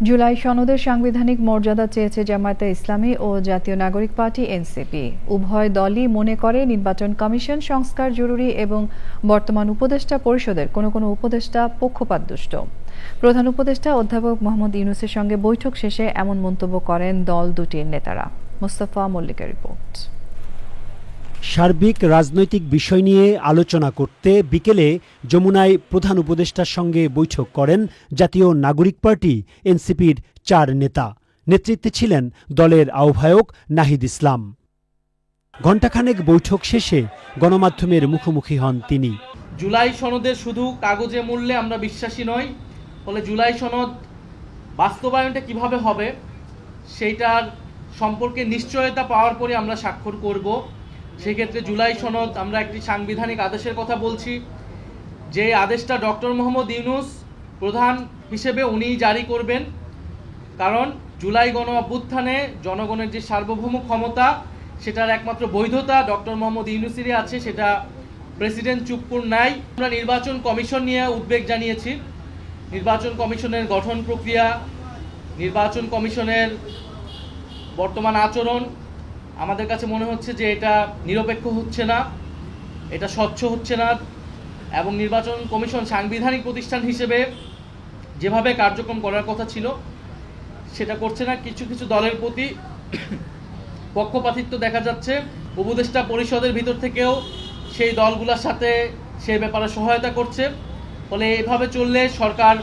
জুলাই সনদের সাংবিধানিক মর্যাদা চেয়েছে জামায়াতে ইসলামী ও জাতীয় নাগরিক পার্টি এনসিপি। উভয় দলই মনে করে নির্বাচন কমিশন সংস্কার জরুরি এবং বর্তমান উপদেষ্টা পরিষদের কোনো কোনো উপদেষ্টা পক্ষপাতদুষ্ট। প্রধান উপদেষ্টা অধ্যাপক মোহাম্মদ ইউনূসের সঙ্গে বৈঠক শেষে এমন মন্তব্য করেন দল দুটির নেতারা। মোস্তফা মল্লিকের রিপোর্ট। সার্বিক রাজনৈতিক বিষয় নিয়ে আলোচনা করতে বিকেলে যমুনায় প্রধান উপদেষ্টার সঙ্গে বৈঠক করেন জাতীয় নাগরিক পার্টি এনসিপির 4 নেতা। নেতৃত্বে ছিলেন দলের আহ্বায়ক নাহিদ ইসলাম। ঘণ্টাখানেক বৈঠক শেষে গণমাধ্যমের মুখোমুখি হন তিনি। জুলাই সনদের শুধু কাগজে মূল্যে আমরা বিশ্বাসী নই, ফলে জুলাই সনদ বাস্তবায়নটা কিভাবে হবে সেইটার সম্পর্কে নিশ্চয়তা পাওয়ার পরে আমরা স্বাক্ষর করব। সেক্ষেত্রে জুলাই সনদ আমরা একটি সাংবিধানিক আদেশের কথা বলছি, যে আদেশটা ডক্টর মোহাম্মদ ইউনূস প্রধান হিসেবে উনিই জারি করবেন। কারণ জুলাই গণ অভ্যুত্থানে জনগণের যে সার্বভৌম ক্ষমতা, সেটার একমাত্র বৈধতা ডক্টর মোহাম্মদ ইউনূসেরই আছে, সেটা প্রেসিডেন্ট চুপ্পুর নাই। আমরা নির্বাচন কমিশন নিয়ে উদ্বেগ জানিয়েছি। নির্বাচন কমিশনের গঠন প্রক্রিয়া, নির্বাচন কমিশনের বর্তমান আচরণ আমাদের কাছে মনে হচ্ছে যে এটা নিরপেক্ষ হচ্ছে না, এটা স্বচ্ছ হচ্ছে না, এবং নির্বাচন কমিশন সাংবিধানিক প্রতিষ্ঠান হিসেবে যেভাবে কার্যক্রম করার কথা ছিল সেটা করছে না। কিছু কিছু দলের প্রতি পক্ষপাতিত্ব দেখা যাচ্ছে। উপদেষ্টা পরিষদের ভিতর থেকেও সেই দলগুলোর সাথে সেই ব্যাপারে সহায়তা করছে। ফলে এভাবে চললে সরকার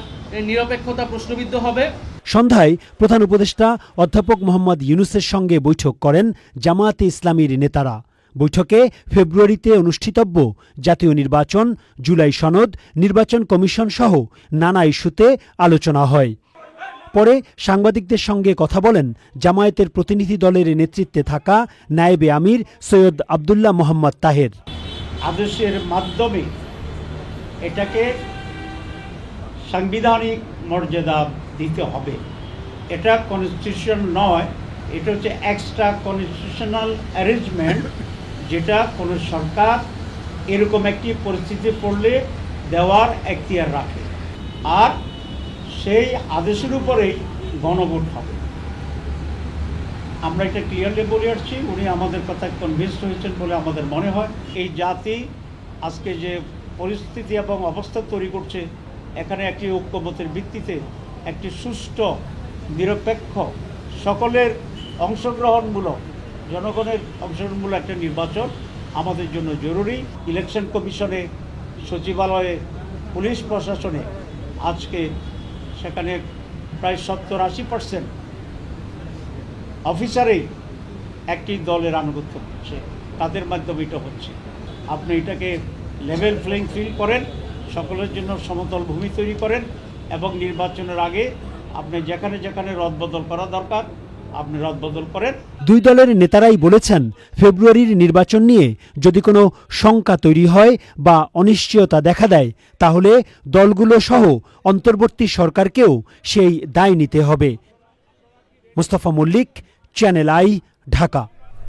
নিরপেক্ষতা প্রশ্নবিদ্ধ হবে। সন্ধ্যায় প্রধান উপদেষ্টা অধ্যাপক মোহাম্মদ ইউনূসের সঙ্গে বৈঠক করেন জামায়াতে ইসলামীর নেতারা। বৈঠকে ফেব্রুয়ারিতে অনুষ্ঠিতব্য জাতীয় নির্বাচন, জুলাই সনদ, নির্বাচন কমিশন সহ নানা ইস্যুতে আলোচনা হয়। পরে সাংবাদিকদের সঙ্গে কথা বলেন জামায়াতের প্রতিনিধি দলের নেতৃত্বে থাকা নায়েবে আমির সৈয়দ আব্দুল্লাহ মোহাম্মদ তাহের। আদেশের মাধ্যমে এটাকে সাংবিধানিক মর্যাদা দিতে হবে। এটা কনস্টিটিউশন নয়, এটা হচ্ছে এক্সট্রা কনস্টিটিউশনাল অ্যারেঞ্জমেন্ট, যেটা কোনো সরকার এরকম একটি পরিস্থিতি পড়লে দেওয়ার এখতিয়ার রাখে। আর সেই আদেশের উপরেই গণভোট হবে। আমরা এটা ক্লিয়ারলি বলে আসছি, উনি আমাদের কথা কনভিন্সড হয়েছেন বলে আমাদের মনে হয়। এই জাতি আজকে যে পরিস্থিতি এবং অবস্থা তৈরি করছে, এখানে একটি ঐক্যমতের ভিত্তিতে একটি সুষ্ঠু, নিরপেক্ষ, সকলের অংশগ্রহণমূলক, জনগণের অংশগ্রহণমূলক একটা নির্বাচন আমাদের জন্য জরুরি। ইলেকশন কমিশনে, সচিবালয়ে, পুলিশ প্রশাসনে আজকে সেখানে প্রায় 70-80% অফিসারেই একটি দলের আনুগত্য করছে, তাদের মাধ্যমে এটা হচ্ছে। আপনি এটাকে লেভেল প্লেইং ফিল্ড করেন, সকলের জন্য সমতল ভূমি তৈরি করেন, এবং নির্বাচনের আগে আপনি যেখানে যেখানে রদবদল করা দরকার আপনি রদবদল করেন। দুই দলের নেতারাই বলেছেন, ফেব্রুয়ারির নির্বাচন নিয়ে যদি কোনো শঙ্কা তৈরি হয় বা অনিশ্চয়তা দেখা দেয়, তাহলে দলগুলো সহ অন্তর্বর্তী সরকারকেও সেই দায় নিতে হবে। Mostafa Mallick, channel I, Dhaka.